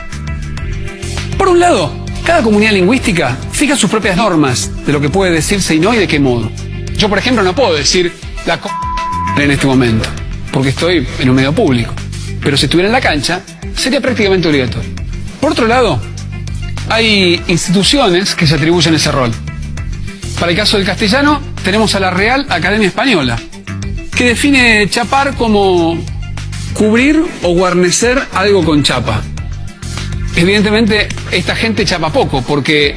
Por un lado, cada comunidad lingüística fija sus propias normas de lo que puede decirse y no y de qué modo. Yo, por ejemplo, no puedo decir la en este momento, porque estoy en un medio público. Pero si estuviera en la cancha, sería prácticamente obligatorio. Por otro lado, hay instituciones que se atribuyen ese rol. Para el caso del castellano, tenemos a la Real Academia Española, que define chapar como cubrir o guarnecer algo con chapa. Evidentemente, esta gente chapa poco, porque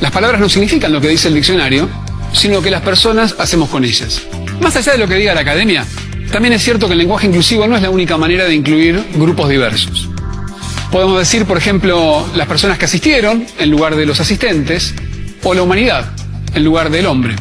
las palabras no significan lo que dice el diccionario, sino lo que las personas hacemos con ellas. Más allá de lo que diga la academia, también es cierto que el lenguaje inclusivo no es la única manera de incluir grupos diversos. Podemos decir, por ejemplo, las personas que asistieron en lugar de los asistentes, o la humanidad en lugar del hombre.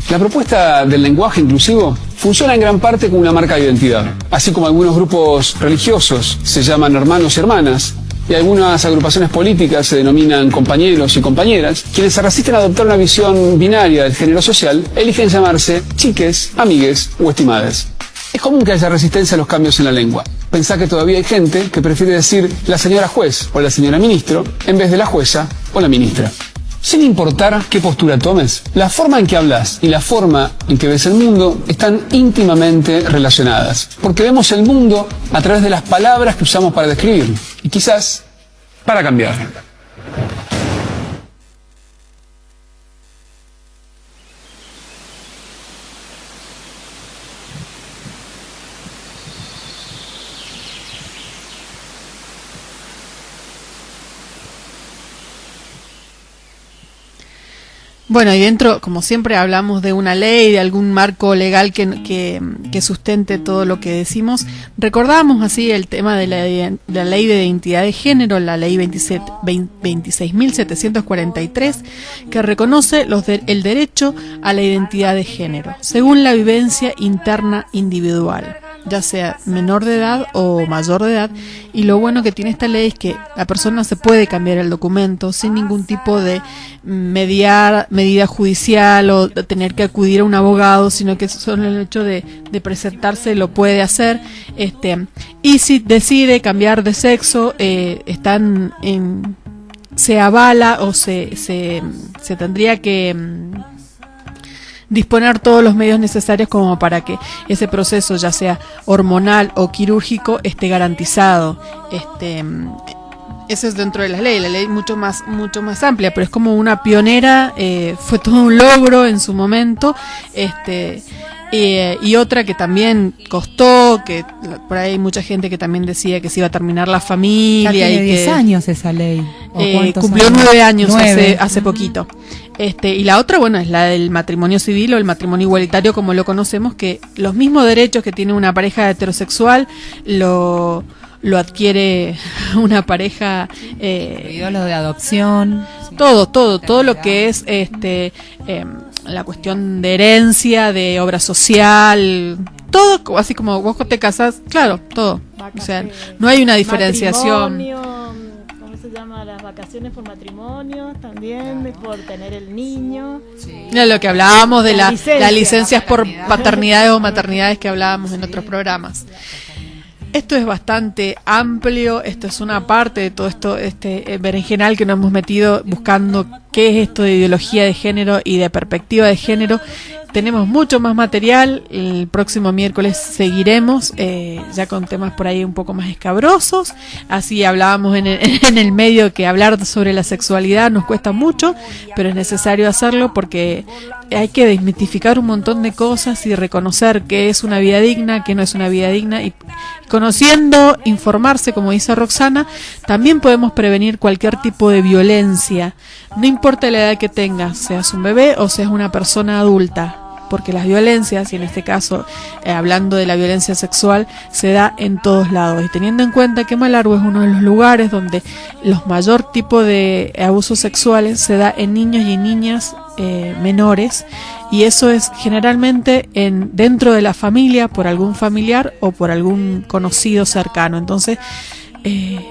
La propuesta del lenguaje inclusivo funciona en gran parte como una marca de identidad. Así como algunos grupos religiosos se llaman hermanos y hermanas, y algunas agrupaciones políticas se denominan compañeros y compañeras, quienes se resisten a adoptar una visión binaria del género social eligen llamarse chiques, amigues o estimadas. Es común que haya resistencia a los cambios en la lengua. Pensá que todavía hay gente que prefiere decir la señora juez o la señora ministro en vez de la jueza o la ministra. Sin importar qué postura tomes, la forma en que hablas y la forma en que ves el mundo están íntimamente relacionadas, porque vemos el mundo a través de las palabras que usamos para describirlo, y quizás para cambiarlo.
Bueno, y dentro, como siempre, hablamos de una ley, de algún marco legal que sustente todo lo que decimos. Recordamos así el tema de la ley de identidad de género, la ley 26.743, que reconoce el derecho a la identidad de género, según la vivencia interna individual, ya sea menor de edad o mayor de edad. Y lo bueno que tiene esta ley es que la persona se puede cambiar el documento sin ningún tipo de medida judicial o de tener que acudir a un abogado, sino que solo el hecho de presentarse lo puede hacer. Y si decide cambiar de sexo, se avala o se tendría que disponer todos los medios necesarios como para que ese proceso, ya sea hormonal o quirúrgico, esté garantizado. Eso es dentro de la ley mucho más amplia, pero es como una pionera, fue todo un logro en su momento, y otra que también costó, que por ahí hay mucha gente que también decía que se iba a terminar la familia.
Ya tiene
y
10 años esa ley.
Cumplió 9 años hace poquito. Y la otra, bueno, es la del matrimonio civil o el matrimonio igualitario, como lo conocemos, que los mismos derechos que tiene una pareja heterosexual lo adquiere una pareja,
lo de adopción,
todo lo que es la cuestión de herencia, de obra social, todo, así como vos te casás, claro, todo. O sea, no hay una diferenciación.
¿Cómo se llama? Las vacaciones por matrimonio, también por tener el niño.
Mira lo que hablábamos de las licencias por paternidades o maternidades que hablábamos en otros programas. Esto es bastante amplio, esto es una parte de todo esto, berenjenal que nos hemos metido buscando qué es esto de ideología de género y de perspectiva de género. Tenemos mucho más material, el próximo miércoles seguiremos ya con temas por ahí un poco más escabrosos. Así hablábamos en el medio que hablar sobre la sexualidad nos cuesta mucho, pero es necesario hacerlo porque hay que desmitificar un montón de cosas y reconocer qué es una vida digna, qué no es una vida digna, y conociendo, informarse, como dice Roxana, también podemos prevenir cualquier tipo de violencia, no importa la edad que tengas, seas un bebé o seas una persona adulta, porque las violencias, y en este caso hablando de la violencia sexual, se da en todos lados, y teniendo en cuenta que Malargüe es uno de los lugares donde los mayor tipo de abusos sexuales se da en niños y en niñas menores, y eso es generalmente dentro de la familia, por algún familiar o por algún conocido cercano. Entonces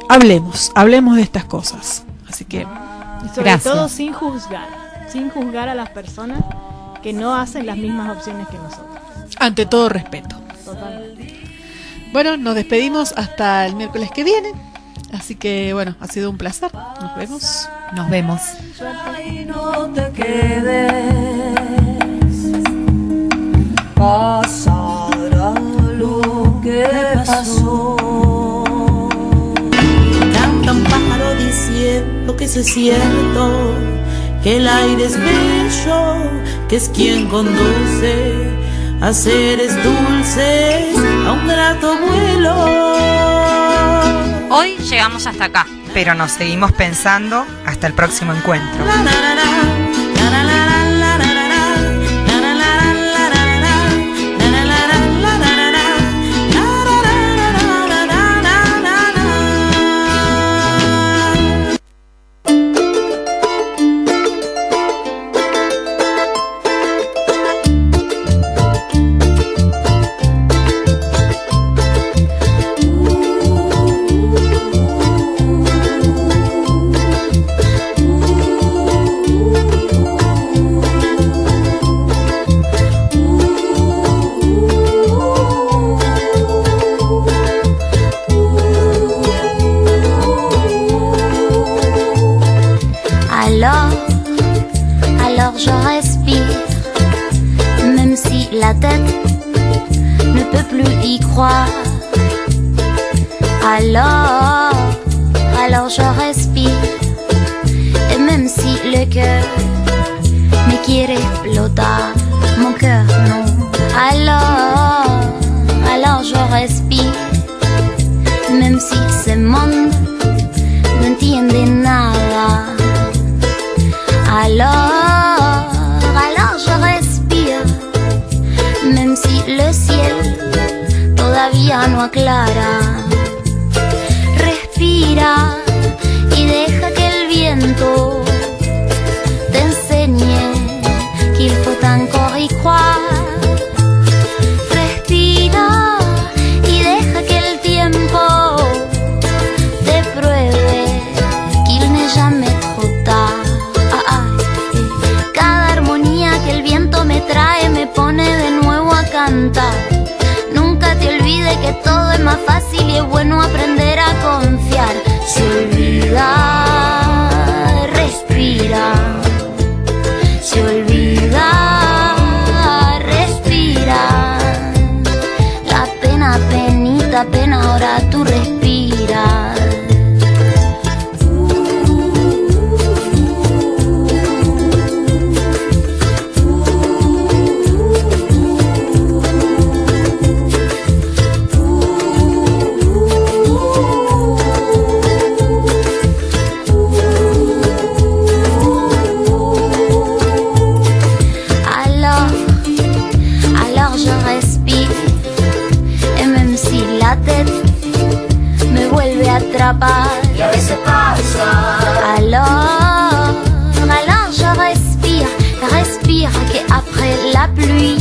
hablemos de estas cosas, así que
y sobre todo sin juzgar a las personas que no hacen las mismas opciones que nosotros.
Ante todo respeto.
Totalmente.
Bueno, nos despedimos hasta el miércoles que viene. Así que bueno, ha sido un placer. Nos vemos.
Nos vemos.
Y no te quedes, pasará lo que pasó. Canta un pájaro diciendo que es cierto, que el aire es bello, que es quien conduce a seres dulces a un grato vuelo.
Hoy llegamos hasta acá,
pero nos seguimos pensando hasta el próximo encuentro.
Alors je respire, même si la tête ne peut plus y croire. Alors je respire, et même si le cœur me quiere explotar, mon cœur non. Alors je respire, même si ce monde no entiende nada. Alors
verano aclara. Respira y deja que el viento te enseñe qu'il faut encore y croire. Respira y deja que el tiempo te pruebe qu'il n'est jamais trop tard. Cada armonía que el viento me trae me pone de nuevo a cantar. Nunca te olvides que todo es más fácil y es bueno aprender a confiar. Se olvida, respira. Se olvida, respira. La pena, penita, pena, ahora tú respiras. Y a veces pasa. Alors je respire, respire que après la pluie